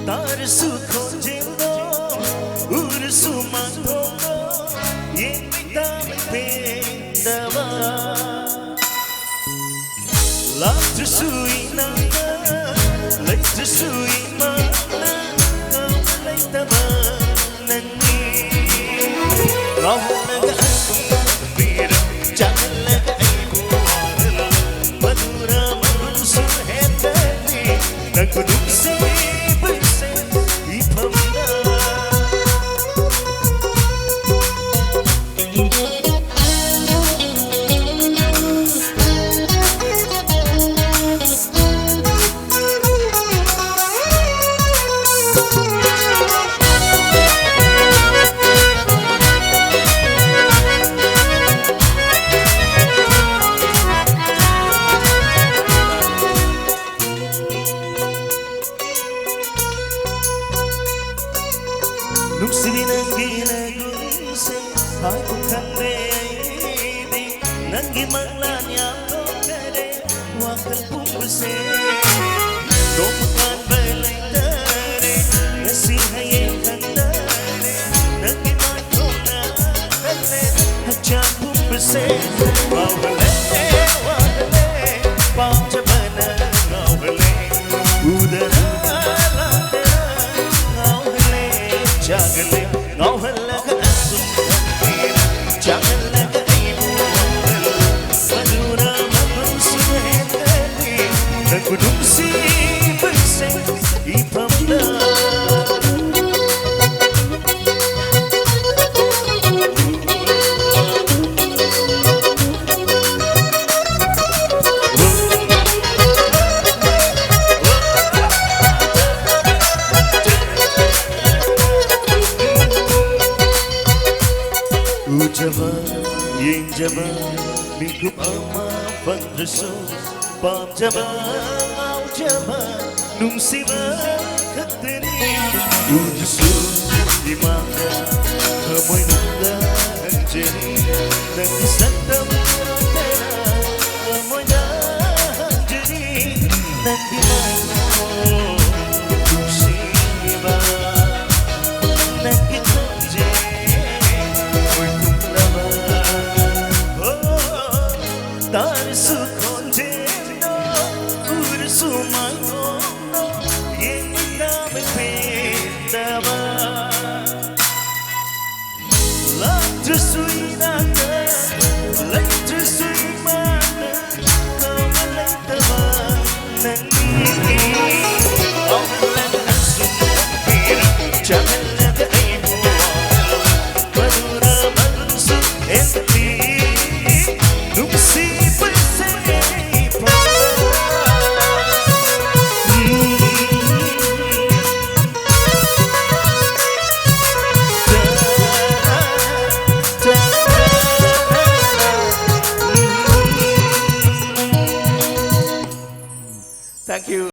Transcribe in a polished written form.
Tarsu konjendo, ursu mantono, yemitam pendava. Love to suina, like to suima, come like the manani. Rahulaga veera, chalaga ibu, madura manusu hendali, nakudum se. Hai bukan baby, nangi manglanya kere, wakal pumse. Kau bukan belai tere, nasi haye kandare, nangi manglona kere, haja pumse. Wawale, wawale, pamjabana wawale, udara latera, wawale, jagale, wawale. Kudum si berse ipamda. Ujaba, yin jaba, mingkup ama pandraso. Pam jaba, au jaba, nung siva kateri. Ujusu dimanga, kamoy nungga anjeri. Nang santam tera, kamoy na anjeri. Nang dimanga, nung siva, nang kitonje, koy kumlava. Oh, tarsu konje. Sumano, yemidame pendava. Love to suinata, like to suimana, come like the manani. Oh, like a sumira, chamela ibu, madura mansu enti, nupsi pese. Thank you.